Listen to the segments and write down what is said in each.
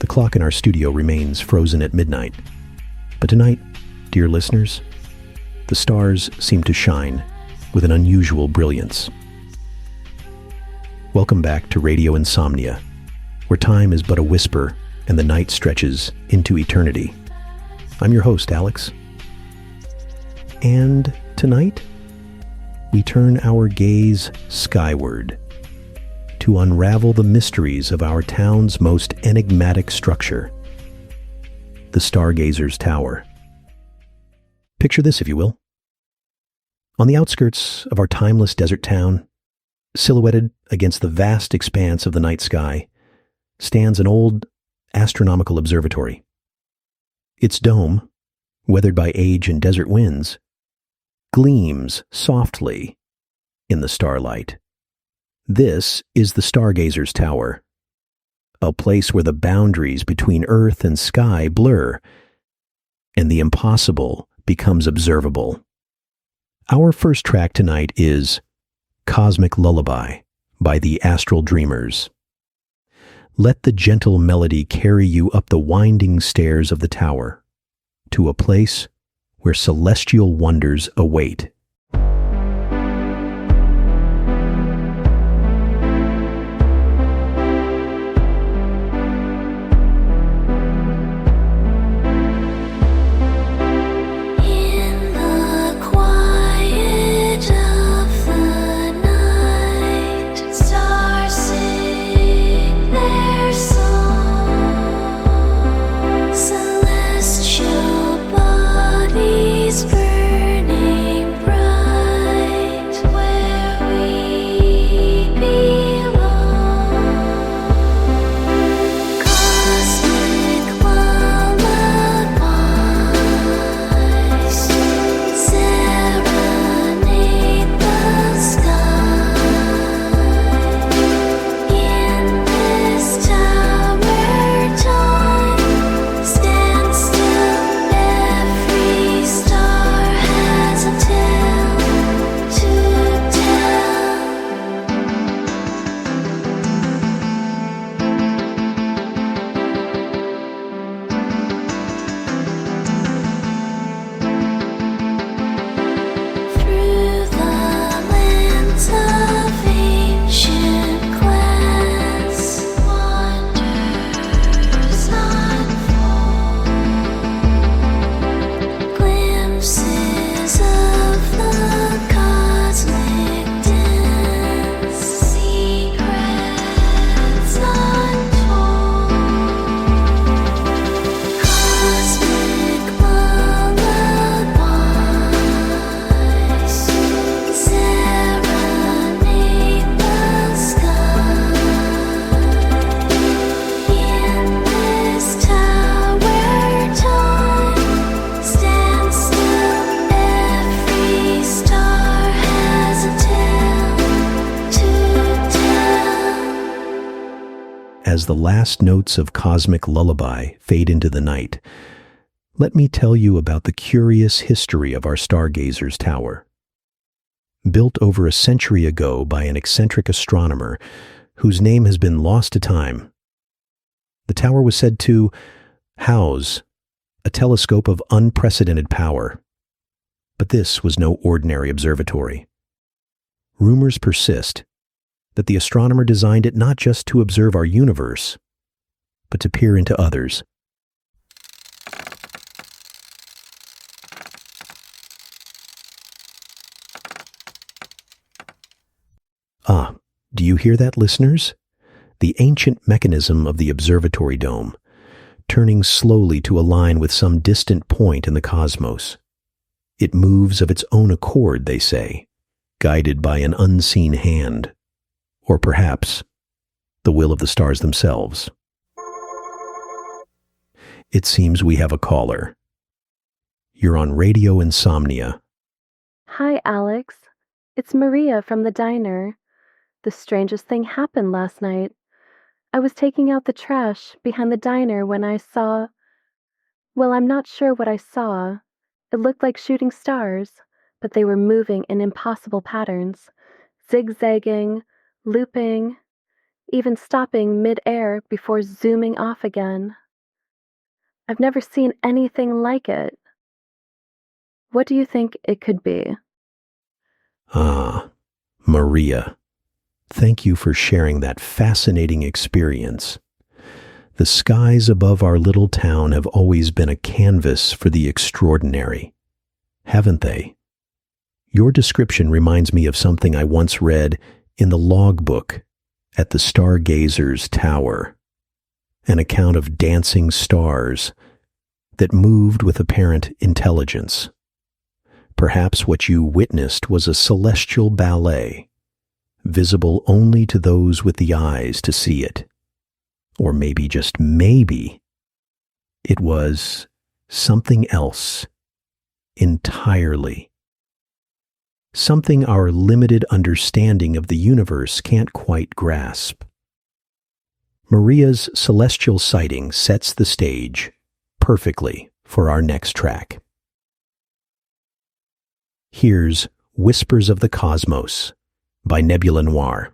The clock in our studio remains frozen at midnight. But tonight, dear listeners, the stars seem to shine with an unusual brilliance. Welcome back to Radio Insomnia, where time is but a whisper and the night stretches into eternity. I'm your host, Alex. And tonight, we turn our gaze skyward to unravel the mysteries of our town's most enigmatic structure, the Stargazer's Tower. Picture this, if you will. On the outskirts of our timeless desert town, silhouetted against the vast expanse of the night sky, stands an old astronomical observatory. Its dome, weathered by age and desert winds, gleams softly in the starlight. This is the Stargazer's Tower, a place where the boundaries between earth and sky blur, and the impossible becomes observable. Our first track tonight is Cosmic Lullaby by the Astral Dreamers. Let the gentle melody carry you up the winding stairs of the tower to a place where celestial wonders await. As the last notes of Cosmic Lullaby fade into the night, let me tell you about the curious history of our Stargazer's Tower. Built over a century ago by an eccentric astronomer whose name has been lost to time, the tower was said to house a telescope of unprecedented power. But this was no ordinary observatory. Rumors persist that the astronomer designed it not just to observe our universe, but to peer into others. Ah, do you hear that, listeners? The ancient mechanism of the observatory dome, turning slowly to align with some distant point in the cosmos. It moves of its own accord, they say, guided by an unseen hand. Or perhaps the will of the stars themselves. It seems we have a caller. You're on Radio Insomnia. Hi, Alex. It's Maria from the diner. The strangest thing happened last night. I was taking out the trash behind the diner when I saw... Well, I'm not sure what I saw. It looked like shooting stars, but they were moving in impossible patterns, zigzagging, looping. even stopping mid-air before zooming off again. I've never seen anything like it. What do you think it could be? Ah, Maria, thank you for sharing that fascinating experience. The skies above our little town have always been a canvas for the extraordinary, haven't they? Your description reminds me of something I once read in the logbook at the Stargazer's tower, an account of dancing stars that moved with apparent intelligence. Perhaps what you witnessed was a celestial ballet, visible only to those with the eyes to see it. Or maybe, just maybe, it was something else entirely. Something our limited understanding of the universe can't quite grasp. Maria's celestial sighting sets the stage perfectly for our next track. Here's Whispers of the Cosmos by Nebula Noir.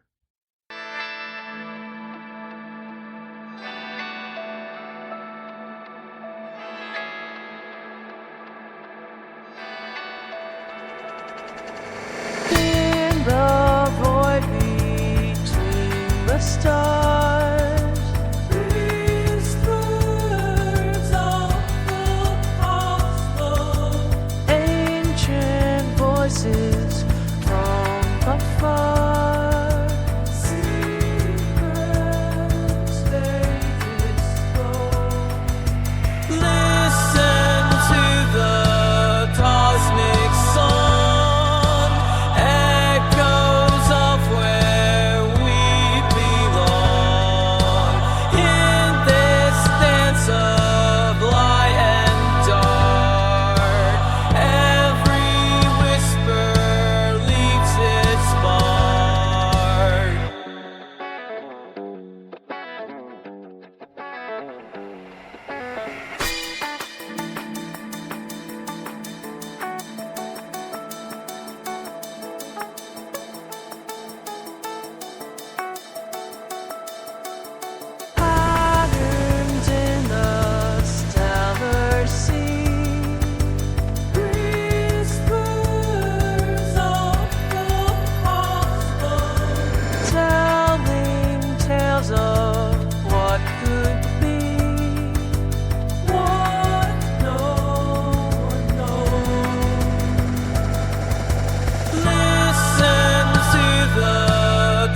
In the void between the stars, whispers of the cosmos, ancient voices from afar, secrets they disclose. Listen to the cosmic song, echoes of where we belong, in this dance of light and dark. Every whisper leaves its mark. Patterns in the stellar sea, whispers of the cosmos, telling tales of what could be, what no one knows. Listen to the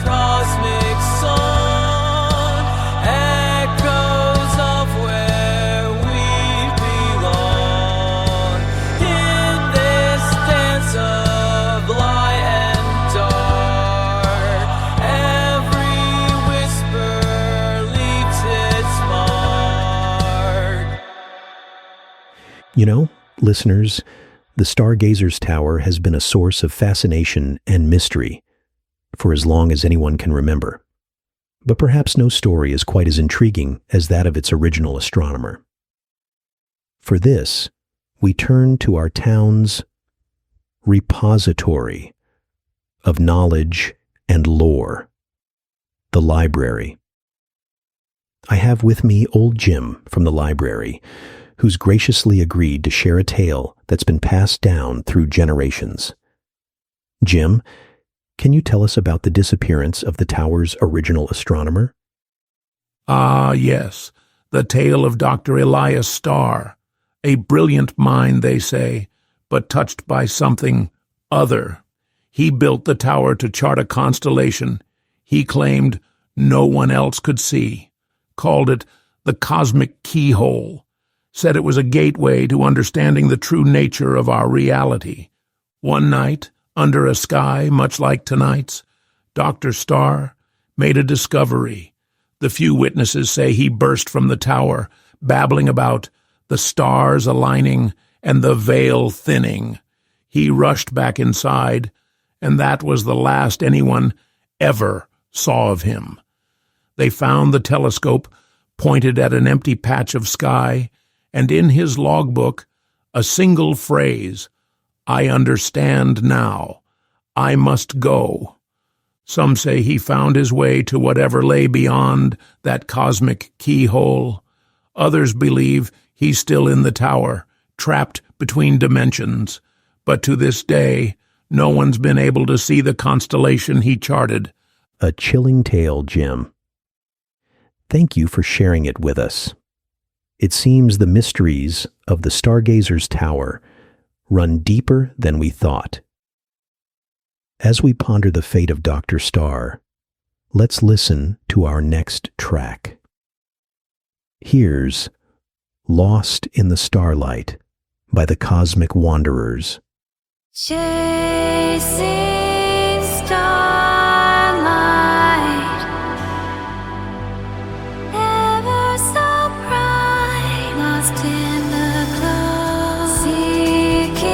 cosmic song, echoes of where we belong, in this dance of light and dark. Every whisper leaves its mark. You know, listeners, the Stargazer's Tower has been a source of fascination and mystery for as long as anyone can remember. But perhaps no story is quite as intriguing as that of its original astronomer. For this, we turn to our town's repository of knowledge and lore, the library. I have with me old Jim from the library, who's graciously agreed to share a tale that's been passed down through generations. Jim, can you tell us about the disappearance of the tower's original astronomer? Ah, yes, the tale of Dr. Elias Starr, a brilliant mind, they say, but touched by something other. He built the tower to chart a constellation he claimed no one else could see, called it the cosmic keyhole, said it was a gateway to understanding the true nature of our reality. One night, under a sky much like tonight's, Dr. Starr made a discovery. The few witnesses say he burst from the tower, babbling about the stars aligning and the veil thinning. He rushed back inside, and that was the last anyone ever saw of him. They found the telescope pointed at an empty patch of sky, and in his logbook, a single phrase, "I understand now. I must go." Some say he found his way to whatever lay beyond that cosmic keyhole. Others believe he's still in the tower, trapped between dimensions. But to this day, no one's been able to see the constellation he charted. A chilling tale, Jim. Thank you for sharing it with us. It seems the mysteries of the Stargazer's tower run deeper than we thought. As we ponder the fate of Dr. Starr, let's listen to our next track. Here's Lost in the Starlight by the Cosmic Wanderers. Chasing starlight, ever so bright, lost in the clouds, seeking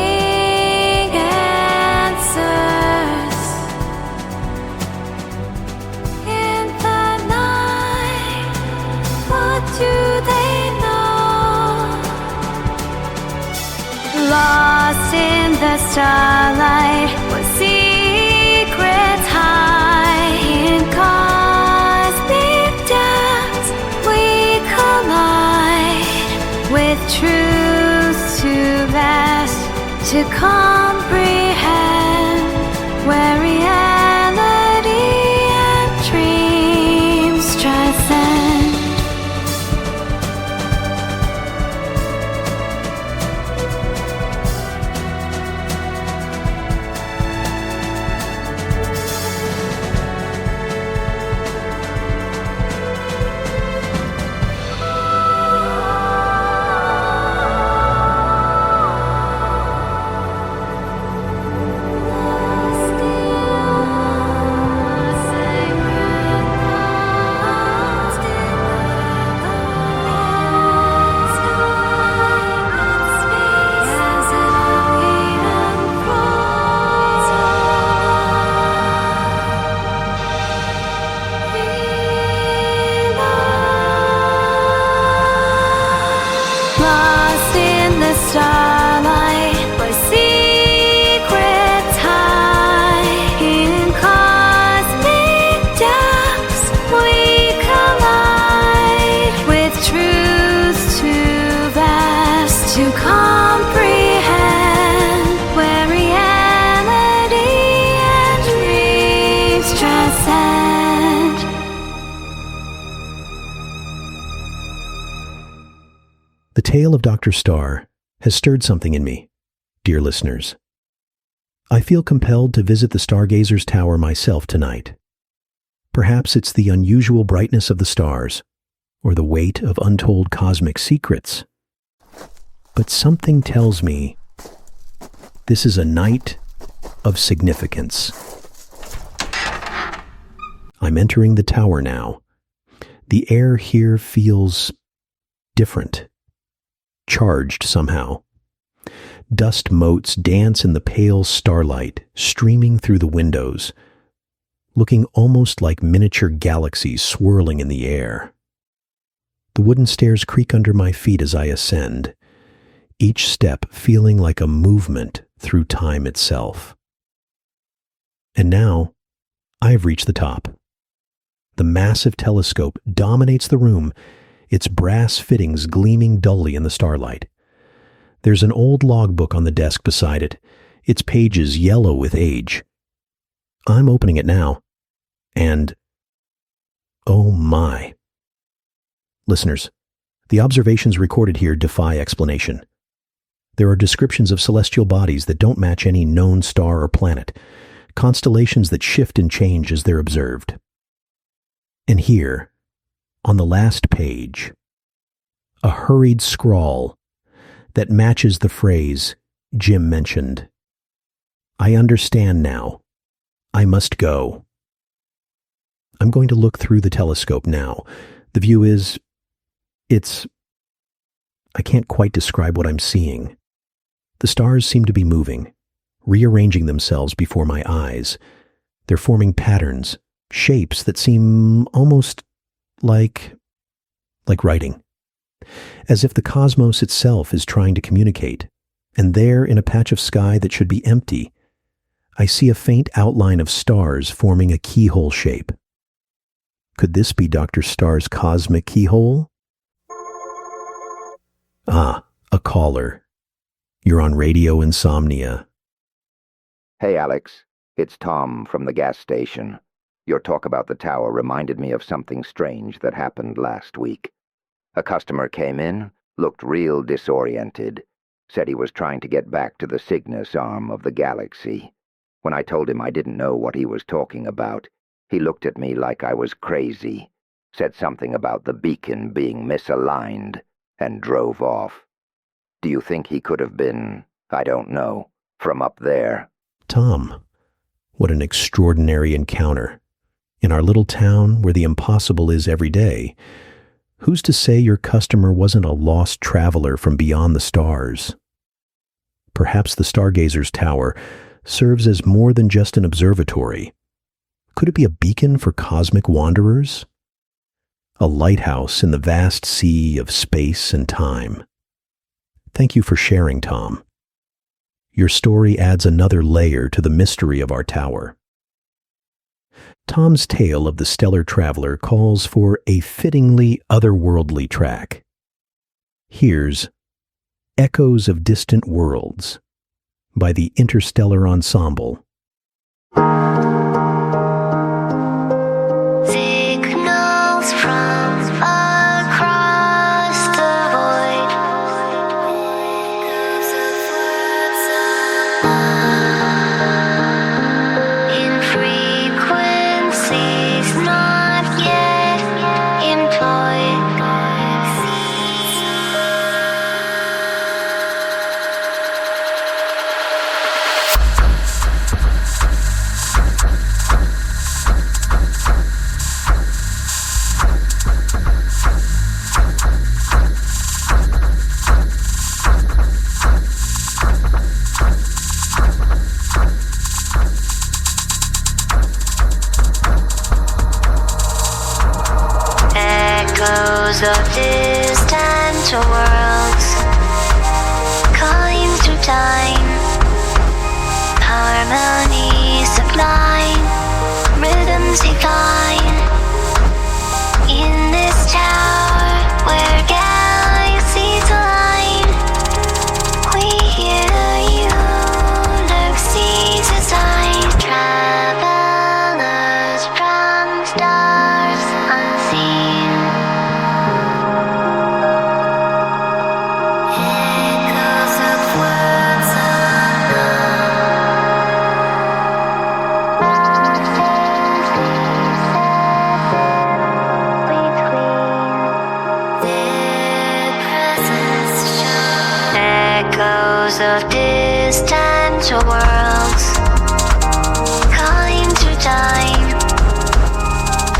answers in the night. What do they know? Lost in the starlight, where secrets hide. In cosmic depths we collide, with truths too vast to comprehend, where reality and dreams transcend. Lost in the starlight, where secrets hide. In cosmic depths we collide, with truths too vast to comprehend, where reality and dreams transcend. The tale of Dr. Starr has stirred something in me, dear listeners. I feel compelled to visit the Stargazer's tower myself tonight. Perhaps it's the unusual brightness of the stars, or the weight of untold cosmic secrets. But something tells me this is a night of significance. I'm entering the tower now. The air here feels different. Charged somehow. Dust motes dance in the pale starlight streaming through the windows, looking almost like miniature galaxies swirling in the air. The wooden stairs creak under my feet as I ascend, each step feeling like a movement through time itself. And now, I've reached the top. The massive telescope dominates the room, its brass fittings gleaming dully in the starlight. There's an old logbook on the desk beside it, its pages yellow with age. I'm opening it now, and oh my. Listeners, the observations recorded here defy explanation. There are descriptions of celestial bodies that don't match any known star or planet, constellations that shift and change as they're observed. And here, on the last page, a hurried scrawl that matches the phrase Jim mentioned. I understand now. I must go. I'm going to look through the telescope now. The view is, I can't quite describe what I'm seeing. The stars seem to be moving, rearranging themselves before my eyes. They're forming patterns, shapes that seem almost like writing. As if the cosmos itself is trying to communicate, and there in a patch of sky that should be empty, I see a faint outline of stars forming a keyhole shape. Could this be Dr. Starr's cosmic keyhole? Ah, a caller. You're on Radio Insomnia. Hey, Alex. It's Tom from the gas station. Your talk about the tower reminded me of something strange that happened last week. A customer came in, looked real disoriented, said he was trying to get back to the Cygnus arm of the galaxy. When I told him I didn't know what he was talking about, he looked at me like I was crazy, said something about the beacon being misaligned, and drove off. Do you think he could have been, I don't know, from up there? Tom, what an extraordinary encounter. In our little town where the impossible is every day, who's to say your customer wasn't a lost traveler from beyond the stars? Perhaps the Stargazer's tower serves as more than just an observatory. Could it be a beacon for cosmic wanderers? A lighthouse in the vast sea of space and time. Thank you for sharing, Tom. Your story adds another layer to the mystery of our tower. Tom's tale of the stellar traveler calls for a fittingly otherworldly track. Here's Echoes of Distant Worlds by the Interstellar Ensemble. Signals from across the void. In frequencies not yet employed. Echoes of distant worlds, calling through time, harmony sublime, rhythms divine. In this tower where galaxies align, we hear galaxies design. Travelers from stars unseen. Echoes of worlds echoes of distant worlds, calling through time,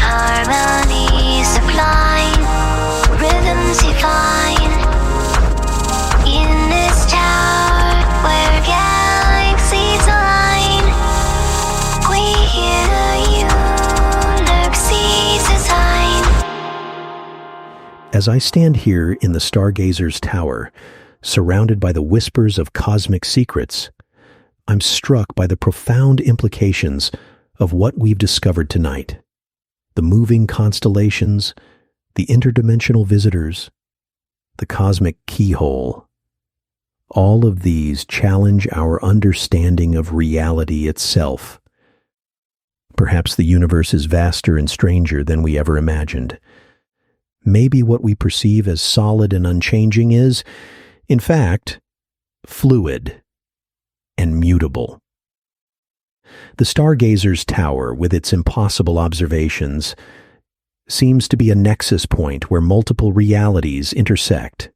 harmony sublime, rhythms divine. In this tower where galaxies align, we hear galaxies design. As I stand here in the Stargazer's tower, surrounded by the whispers of cosmic secrets, I'm struck by the profound implications of what we've discovered tonight. The moving constellations, the interdimensional visitors, the cosmic keyhole. All of these challenge our understanding of reality itself. Perhaps the universe is vaster and stranger than we ever imagined. Maybe what we perceive as solid and unchanging is, in fact, fluid and mutable. The Stargazer's tower, with its impossible observations, seems to be a nexus point where multiple realities intersect.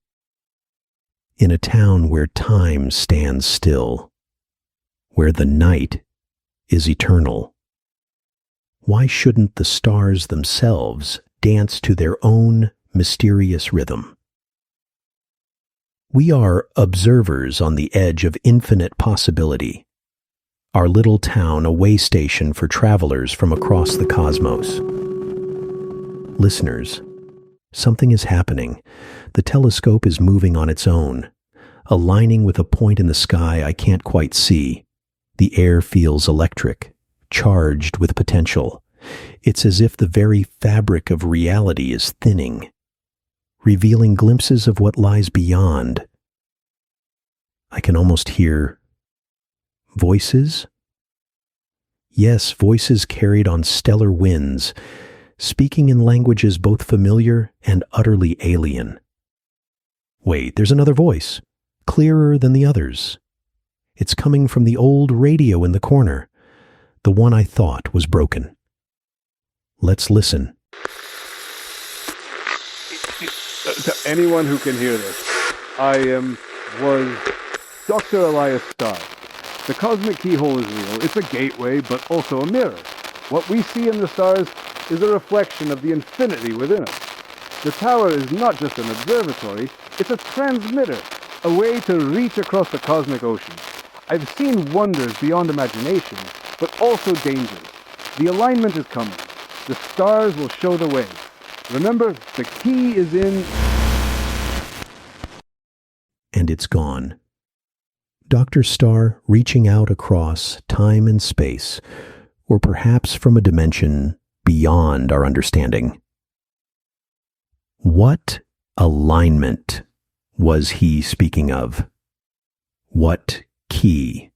In a town where time stands still, where the night is eternal, why shouldn't the stars themselves dance to their own mysterious rhythm? We are observers on the edge of infinite possibility, our little town a way station for travelers from across the cosmos. Listeners, something is happening. The telescope is moving on its own, aligning with a point in the sky I can't quite see, The air feels electric, charged with potential. It's as if the very fabric of reality is thinning, revealing glimpses of what lies beyond. I can almost hear voices. Yes, voices carried on stellar winds, speaking in languages both familiar and utterly alien. Wait, there's another voice, clearer than the others. It's coming from the old radio in the corner, the one I thought was broken. Let's listen. To anyone who can hear this, was Dr. Elias Starr. The cosmic keyhole is real. It's a gateway, but also a mirror. What we see in the stars is a reflection of the infinity within us. The tower is not just an observatory, it's a transmitter, a way to reach across the cosmic ocean. I've seen wonders beyond imagination, but also dangers. The alignment is coming. The stars will show the way. Remember, the key is in... And it's gone. Dr. Starr reaching out across time and space, or perhaps from a dimension beyond our understanding. What alignment was he speaking of? What key?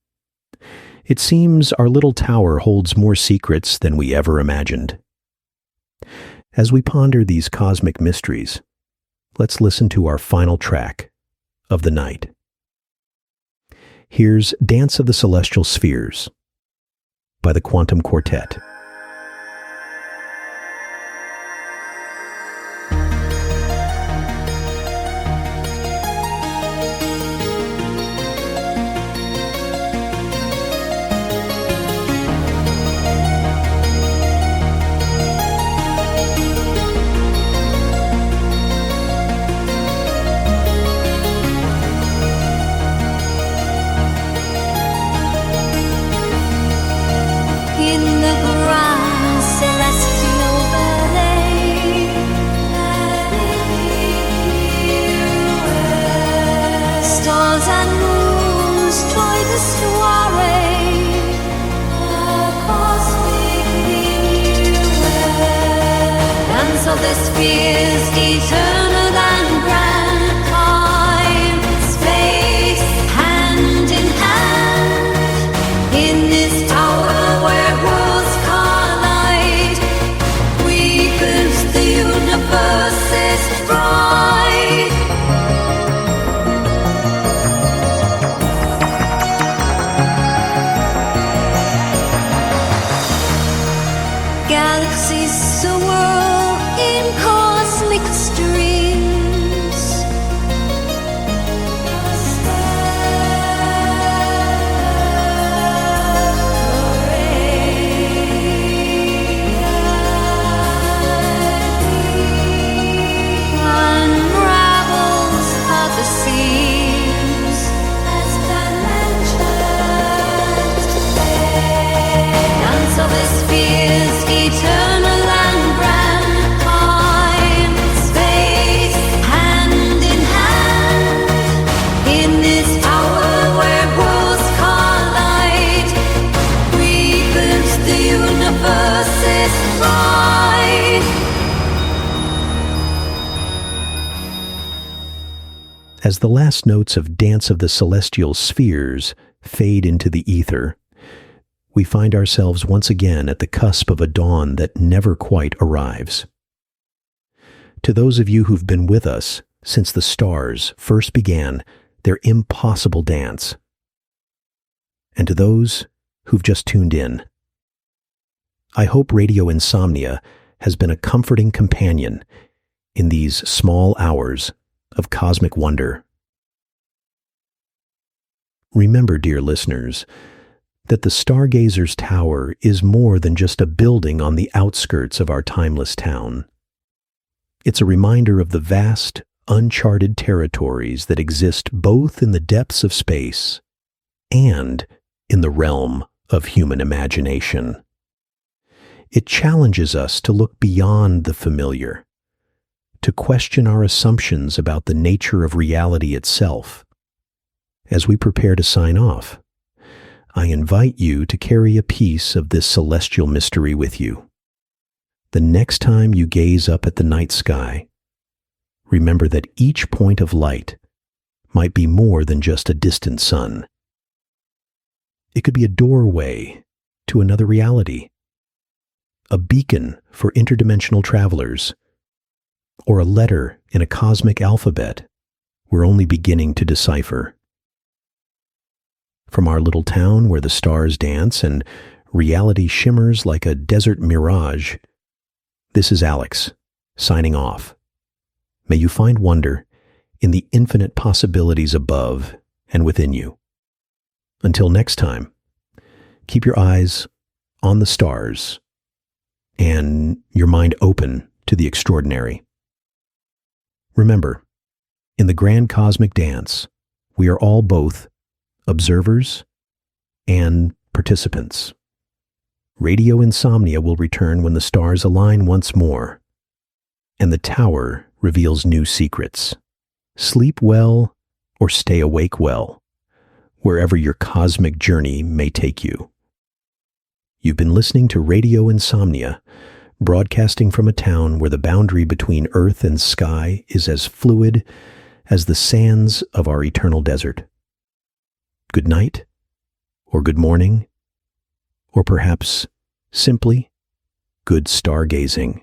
It seems our little tower holds more secrets than we ever imagined. As we ponder these cosmic mysteries, let's listen to our final track of the night. Here's Dance of the Celestial Spheres by the Quantum Quartet. As the last notes of Dance of the Celestial Spheres fade into the ether, we find ourselves once again at the cusp of a dawn that never quite arrives. To those of you who've been with us since the stars first began their impossible dance, and to those who've just tuned in, I hope Radio Insomnia has been a comforting companion in these small hours of cosmic wonder. Remember, dear listeners, that the Stargazer's Tower is more than just a building on the outskirts of our timeless town. It's a reminder of the vast, uncharted territories that exist both in the depths of space and in the realm of human imagination. It challenges us to look beyond the familiar, to question our assumptions about the nature of reality itself. As we prepare to sign off, I invite you to carry a piece of this celestial mystery with you. The next time you gaze up at the night sky, remember that each point of light might be more than just a distant sun. It could be a doorway to another reality, a beacon for interdimensional travelers, or a letter in a cosmic alphabet we're only beginning to decipher. From our little town where the stars dance and reality shimmers like a desert mirage, this is Alex, signing off. May you find wonder in the infinite possibilities above and within you. Until next time, keep your eyes on the stars and your mind open to the extraordinary. Remember, in the grand cosmic dance, we are all both observers and participants. Radio Insomnia will return when the stars align once more, and the tower reveals new secrets. Sleep well or stay awake well, wherever your cosmic journey may take you. You've been listening to Radio Insomnia, broadcasting from a town where the boundary between earth and sky is as fluid as the sands of our eternal desert. Good night, or good morning, or perhaps simply good stargazing.